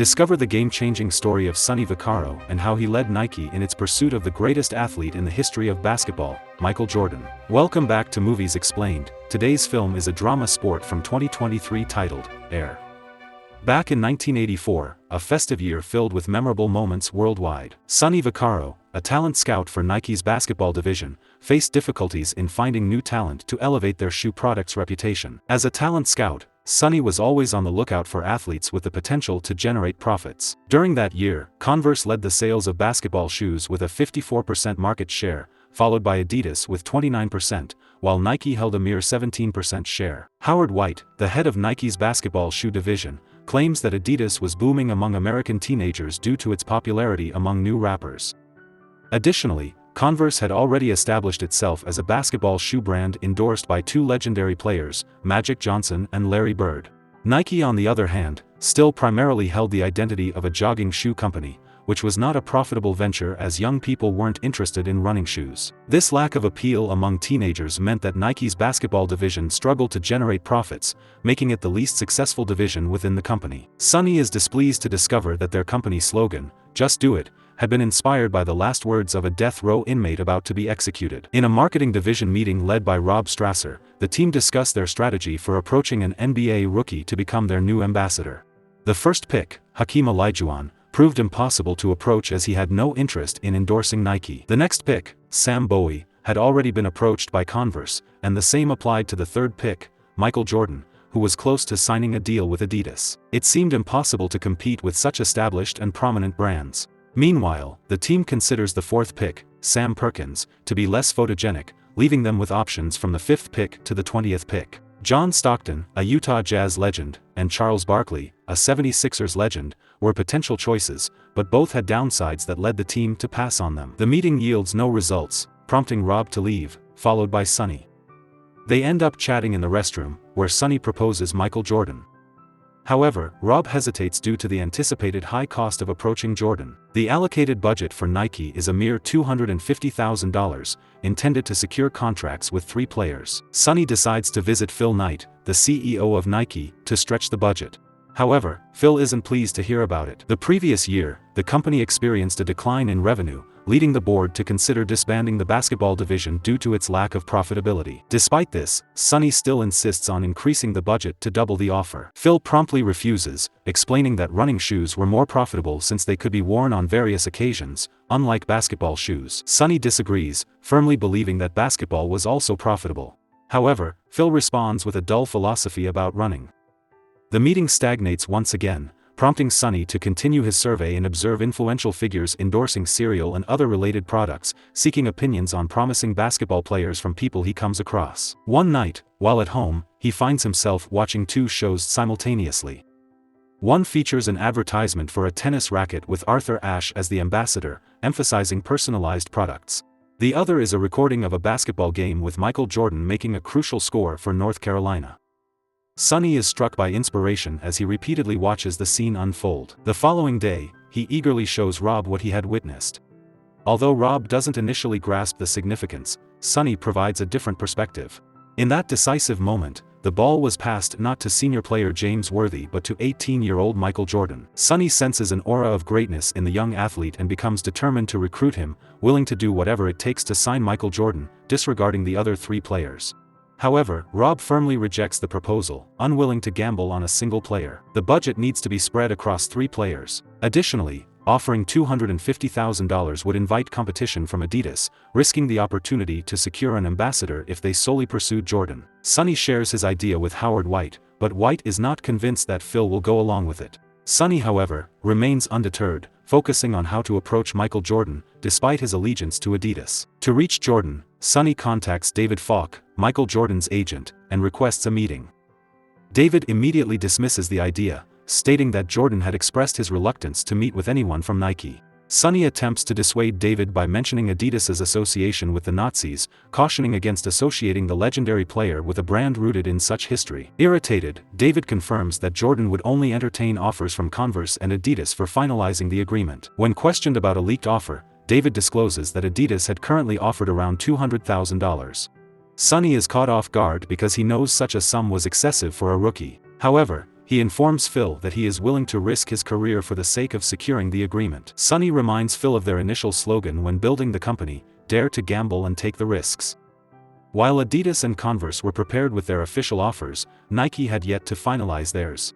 Discover the game-changing story of Sonny Vaccaro and how he led Nike in its pursuit of the greatest athlete in the history of basketball, Michael Jordan. Welcome back to Movies Explained. Today's film is a drama sport from 2023 titled Air. Back in 1984, a festive year filled with memorable moments worldwide. Sonny Vaccaro, a talent scout for Nike's basketball division, faced difficulties in finding new talent to elevate their shoe product's reputation. As a talent scout, Sonny was always on the lookout for athletes with the potential to generate profits. During that year, Converse led the sales of basketball shoes with a 54% market share, followed by Adidas with 29%, while Nike held a mere 17% share. Howard White, the head of Nike's basketball shoe division, claims that Adidas was booming among American teenagers due to its popularity among new rappers. Additionally, Converse had already established itself as a basketball shoe brand endorsed by two legendary players, Magic Johnson and Larry Bird. Nike, on the other hand, still primarily held the identity of a jogging shoe company, which was not a profitable venture as young people weren't interested in running shoes. This lack of appeal among teenagers meant that Nike's basketball division struggled to generate profits, making it the least successful division within the company. Sonny is displeased to discover that their company slogan, "Just Do It," had been inspired by the last words of a death row inmate about to be executed. In a marketing division meeting led by Rob Strasser, the team discussed their strategy for approaching an NBA rookie to become their new ambassador. The first pick, Hakeem Olajuwon, proved impossible to approach as he had no interest in endorsing Nike. The next pick, Sam Bowie, had already been approached by Converse, and the same applied to the third pick, Michael Jordan, who was close to signing a deal with Adidas. It seemed impossible to compete with such established and prominent brands. Meanwhile, the team considers the fourth pick, Sam Perkins, to be less photogenic, leaving them with options from the 5th pick to the 20th pick. John Stockton, a Utah Jazz legend, and Charles Barkley, a 76ers legend, were potential choices, but both had downsides that led the team to pass on them. The meeting yields no results, prompting Rob to leave, followed by Sonny. They end up chatting in the restroom, where Sonny proposes Michael Jordan. However, Rob hesitates due to the anticipated high cost of approaching Jordan. The allocated budget for Nike is a mere $250,000, intended to secure contracts with 3 players. Sonny decides to visit Phil Knight, the CEO of Nike, to stretch the budget. However, Phil isn't pleased to hear about it. The previous year, the company experienced a decline in revenue, leading the board to consider disbanding the basketball division due to its lack of profitability. Despite this, Sonny still insists on increasing the budget to double the offer. Phil promptly refuses, explaining that running shoes were more profitable since they could be worn on various occasions, unlike basketball shoes. Sonny disagrees, firmly believing that basketball was also profitable. However, Phil responds with a dull philosophy about running. The meeting stagnates once again, prompting Sonny to continue his survey and observe influential figures endorsing cereal and other related products, seeking opinions on promising basketball players from people he comes across. One night, while at home, he finds himself watching 2 shows simultaneously. One features an advertisement for a tennis racket with Arthur Ashe as the ambassador, emphasizing personalized products. The other is a recording of a basketball game with Michael Jordan making a crucial score for North Carolina. Sonny is struck by inspiration as he repeatedly watches the scene unfold. The following day, he eagerly shows Rob what he had witnessed. Although Rob doesn't initially grasp the significance, Sonny provides a different perspective. In that decisive moment, the ball was passed not to senior player James Worthy but to 18-year-old Michael Jordan. Sonny senses an aura of greatness in the young athlete and becomes determined to recruit him, willing to do whatever it takes to sign Michael Jordan, disregarding the other 3 players. However, Rob firmly rejects the proposal, unwilling to gamble on a single player. The budget needs to be spread across 3 players. Additionally, offering $250,000 would invite competition from Adidas, risking the opportunity to secure an ambassador if they solely pursued Jordan. Sonny shares his idea with Howard White, but White is not convinced that Phil will go along with it. Sonny, however, remains undeterred, focusing on how to approach Michael Jordan, despite his allegiance to Adidas. To reach Jordan, Sonny contacts David Falk, Michael Jordan's agent, and requests a meeting. David immediately dismisses the idea, stating that Jordan had expressed his reluctance to meet with anyone from Nike. Sonny attempts to dissuade David by mentioning Adidas's association with the Nazis, cautioning against associating the legendary player with a brand rooted in such history. Irritated, David confirms that Jordan would only entertain offers from Converse and Adidas for finalizing the agreement. When questioned about a leaked offer, David discloses that Adidas had currently offered around $200,000. Sonny is caught off guard because he knows such a sum was excessive for a rookie. However, he informs Phil that he is willing to risk his career for the sake of securing the agreement. Sonny reminds Phil of their initial slogan when building the company, "Dare to gamble and take the risks." While Adidas and Converse were prepared with their official offers, Nike had yet to finalize theirs.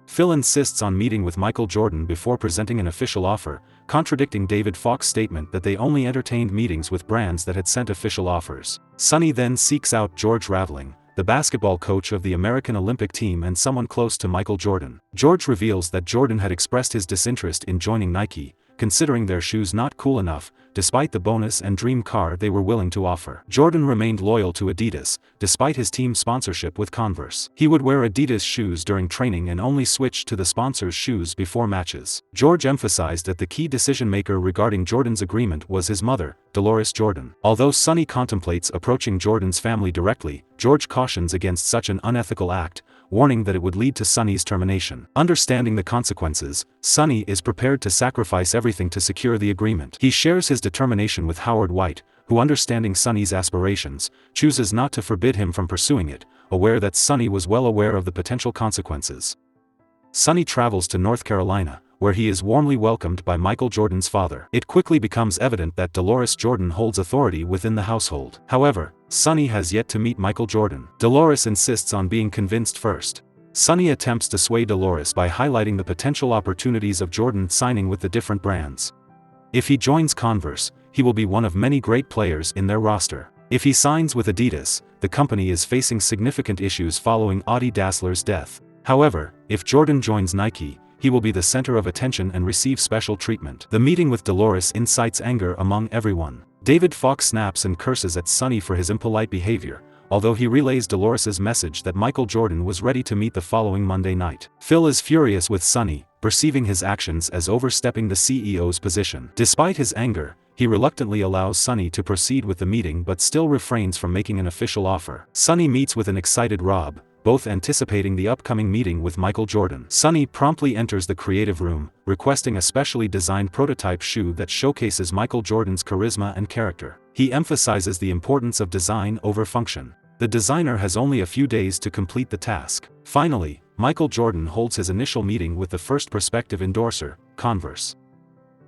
Phil insists on meeting with Michael Jordan before presenting an official offer, contradicting David Falk's statement that they only entertained meetings with brands that had sent official offers. Sonny then seeks out George Raveling, the basketball coach of the American Olympic team and someone close to Michael Jordan. George reveals that Jordan had expressed his disinterest in joining Nike, considering their shoes not cool enough, despite the bonus and dream car they were willing to offer. Jordan remained loyal to Adidas, despite his team sponsorship with Converse. He would wear Adidas shoes during training and only switch to the sponsor's shoes before matches. George emphasized that the key decision-maker regarding Jordan's agreement was his mother, Dolores Jordan. Although Sonny contemplates approaching Jordan's family directly, George cautions against such an unethical act, warning that it would lead to Sonny's termination. Understanding the consequences, Sonny is prepared to sacrifice everything to secure the agreement. He shares his determination with Howard White, who, understanding Sonny's aspirations, chooses not to forbid him from pursuing it, aware that Sonny was well aware of the potential consequences. Sonny travels to North Carolina, where he is warmly welcomed by Michael Jordan's father. It quickly becomes evident that Dolores Jordan holds authority within the household. However, Sonny has yet to meet Michael Jordan. Dolores insists on being convinced first. Sonny attempts to sway Dolores by highlighting the potential opportunities of Jordan signing with the different brands. If he joins Converse, he will be one of many great players in their roster. If he signs with Adidas, the company is facing significant issues following Adi Dassler's death. However, if Jordan joins Nike, he will be the center of attention and receive special treatment. The meeting with Dolores incites anger among everyone. David Falk snaps and curses at Sonny for his impolite behavior, although he relays Dolores's message that Michael Jordan was ready to meet the following Monday night. Phil is furious with Sonny, perceiving his actions as overstepping the CEO's position. Despite his anger, he reluctantly allows Sonny to proceed with the meeting but still refrains from making an official offer. Sonny meets with an excited Rob, both anticipating the upcoming meeting with Michael Jordan. Sonny promptly enters the creative room, requesting a specially designed prototype shoe that showcases Michael Jordan's charisma and character. He emphasizes the importance of design over function. The designer has only a few days to complete the task. Finally, Michael Jordan holds his initial meeting with the first prospective endorser, Converse.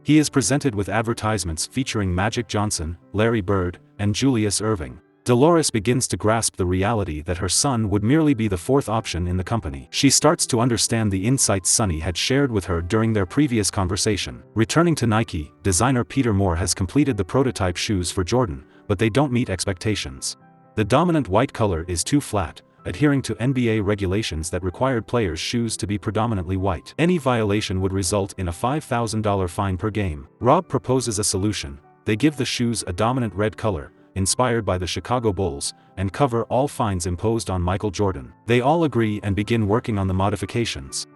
He is presented with advertisements featuring Magic Johnson, Larry Bird, and Julius Erving. Dolores begins to grasp the reality that her son would merely be the fourth option in the company. She starts to understand the insights Sonny had shared with her during their previous conversation. Returning to Nike, designer Peter Moore has completed the prototype shoes for Jordan, but they don't meet expectations. The dominant white color is too flat, adhering to NBA regulations that required players' shoes to be predominantly white. Any violation would result in a $5,000 fine per game. Rob proposes a solution. They give the shoes a dominant red color, inspired by the Chicago Bulls, and cover all fines imposed on Michael Jordan. They all agree and begin working on the modifications.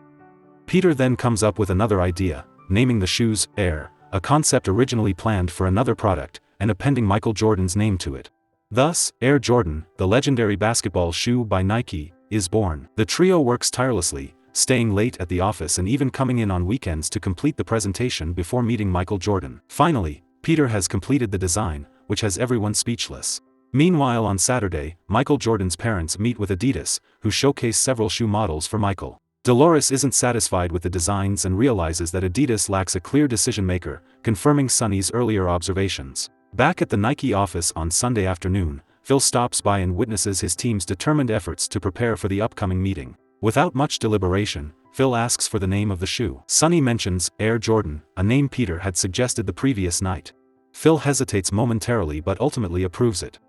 Peter then comes up with another idea, naming the shoes Air, a concept originally planned for another product, and appending Michael Jordan's name to it. Thus, Air Jordan, the legendary basketball shoe by Nike, is born. The trio works tirelessly, staying late at the office and even coming in on weekends to complete the presentation before meeting Michael Jordan. Finally, Peter has completed the design, which has everyone speechless. Meanwhile, on Saturday, Michael Jordan's parents meet with Adidas, who showcase several shoe models for Michael. Dolores isn't satisfied with the designs and realizes that Adidas lacks a clear decision-maker, confirming Sonny's earlier observations. Back at the Nike office on Sunday afternoon, Phil stops by and witnesses his team's determined efforts to prepare for the upcoming meeting. Without much deliberation, Phil asks for the name of the shoe. Sonny mentions Air Jordan, a name Peter had suggested the previous night. Phil hesitates momentarily but ultimately approves it.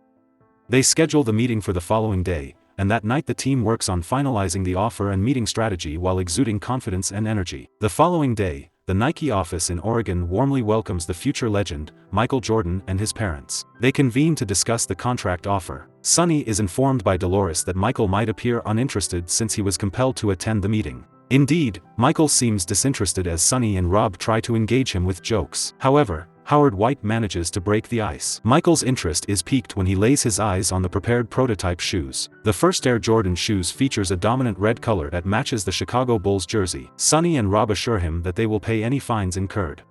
They schedule the meeting for the following day, and that night the team works on finalizing the offer and meeting strategy while exuding confidence and energy. The following day, the Nike office in Oregon warmly welcomes the future legend, Michael Jordan, and his parents. They convene to discuss the contract offer. Sonny is informed by Dolores that Michael might appear uninterested since he was compelled to attend the meeting. Indeed, Michael seems disinterested as Sonny and Rob try to engage him with jokes. However, Howard White manages to break the ice. Michael's interest is piqued when he lays his eyes on the prepared prototype shoes. The first Air Jordan shoes features a dominant red color that matches the Chicago Bulls jersey. Sonny and Rob assure him that they will pay any fines incurred.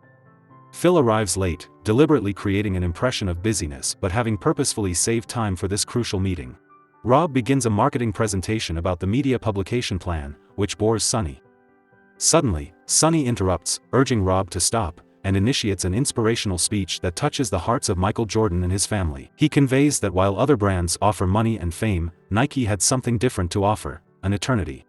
Phil arrives late, deliberately creating an impression of busyness but having purposefully saved time for this crucial meeting. Rob begins a marketing presentation about the media publication plan, which bores Sonny. Suddenly, Sonny interrupts, urging Rob to stop, and initiates an inspirational speech that touches the hearts of Michael Jordan and his family. He conveys that while other brands offer money and fame, Nike had something different to offer: an eternity.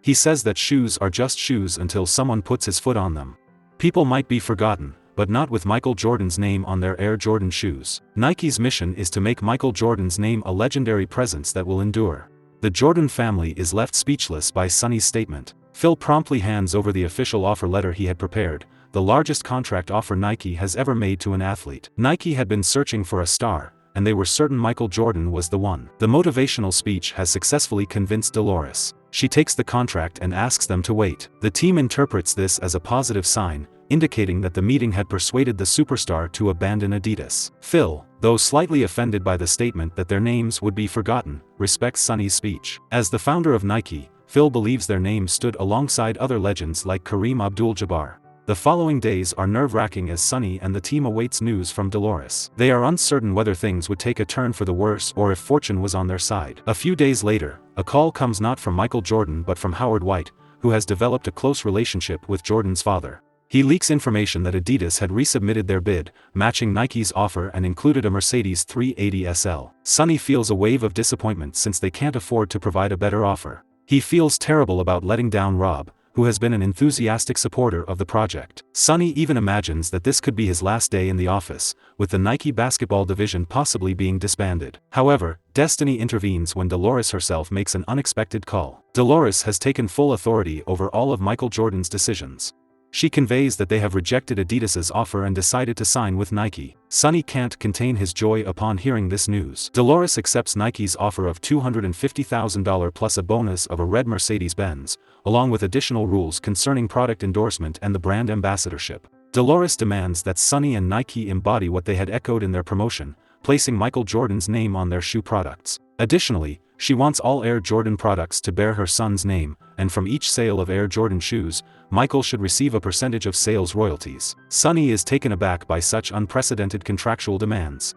He says that shoes are just shoes until someone puts his foot on them. People might be forgotten, but not with Michael Jordan's name on their Air Jordan shoes. Nike's mission is to make Michael Jordan's name a legendary presence that will endure. The Jordan family is left speechless by Sonny's statement. Phil promptly hands over the official offer letter he had prepared, the largest contract offer Nike has ever made to an athlete. Nike had been searching for a star, and they were certain Michael Jordan was the one. The motivational speech has successfully convinced Dolores. She takes the contract and asks them to wait. The team interprets this as a positive sign, indicating that the meeting had persuaded the superstar to abandon Adidas. Phil, though slightly offended by the statement that their names would be forgotten, respects Sonny's speech. As the founder of Nike, Phil believes their names stood alongside other legends like Kareem Abdul-Jabbar. The following days are nerve-wracking as Sonny and the team awaits news from Dolores. They are uncertain whether things would take a turn for the worse or if fortune was on their side. A few days later, a call comes not from Michael Jordan but from Howard White, who has developed a close relationship with Jordan's father. He leaks information that Adidas had resubmitted their bid, matching Nike's offer, and included a Mercedes 380 SL. Sonny feels a wave of disappointment since they can't afford to provide a better offer. He feels terrible about letting down Rob, who has been an enthusiastic supporter of the project. Sonny even imagines that this could be his last day in the office, with the Nike basketball division possibly being disbanded. However, destiny intervenes when Dolores herself makes an unexpected call. Dolores has taken full authority over all of Michael Jordan's decisions. She conveys that they have rejected Adidas's offer and decided to sign with Nike. Sonny can't contain his joy upon hearing this news. Dolores accepts Nike's offer of $250,000 plus a bonus of a red Mercedes-Benz, along with additional rules concerning product endorsement and the brand ambassadorship. Dolores demands that Sonny and Nike embody what they had echoed in their promotion, placing Michael Jordan's name on their shoe products. Additionally, she wants all Air Jordan products to bear her son's name, and from each sale of Air Jordan shoes, Michael should receive a percentage of sales royalties. Sonny is taken aback by such unprecedented contractual demands.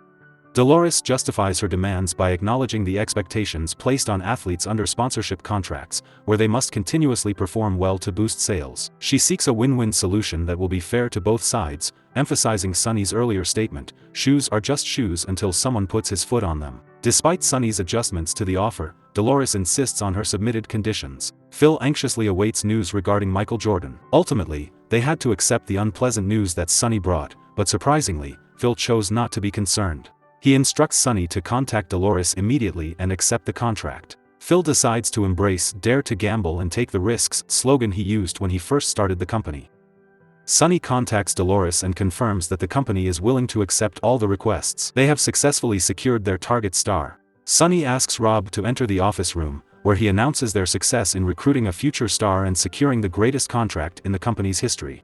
Dolores justifies her demands by acknowledging the expectations placed on athletes under sponsorship contracts, where they must continuously perform well to boost sales. She seeks a win-win solution that will be fair to both sides, emphasizing Sonny's earlier statement, "Shoes are just shoes until someone puts his foot on them." Despite Sonny's adjustments to the offer, Dolores insists on her submitted conditions. Phil anxiously awaits news regarding Michael Jordan. Ultimately, they had to accept the unpleasant news that Sonny brought, but surprisingly, Phil chose not to be concerned. He instructs Sonny to contact Dolores immediately and accept the contract. Phil decides to embrace "Dare to Gamble and Take the Risks" slogan he used when he first started the company. Sonny contacts Dolores and confirms that the company is willing to accept all the requests. They have successfully secured their target star. Sonny asks Rob to enter the office room, where he announces their success in recruiting a future star and securing the greatest contract in the company's history.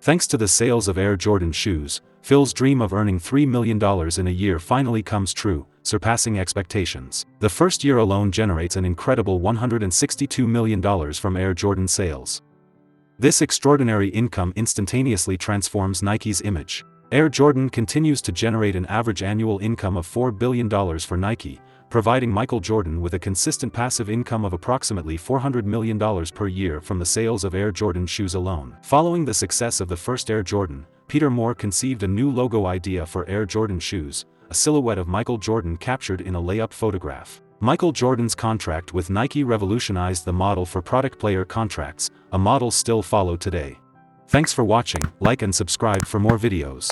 Thanks to the sales of Air Jordan shoes, Phil's dream of earning $3 million in a year finally comes true, surpassing expectations. The first year alone generates an incredible $162 million from Air Jordan sales. This extraordinary income instantaneously transforms Nike's image. Air Jordan continues to generate an average annual income of $4 billion for Nike, providing Michael Jordan with a consistent passive income of approximately $400 million per year from the sales of Air Jordan shoes alone. Following the success of the first Air Jordan, Peter Moore conceived a new logo idea for Air Jordan shoes, a silhouette of Michael Jordan captured in a layup photograph. Michael Jordan's contract with Nike revolutionized the model for product player contracts, a model still followed today. Thanks for watching, like and subscribe for more videos.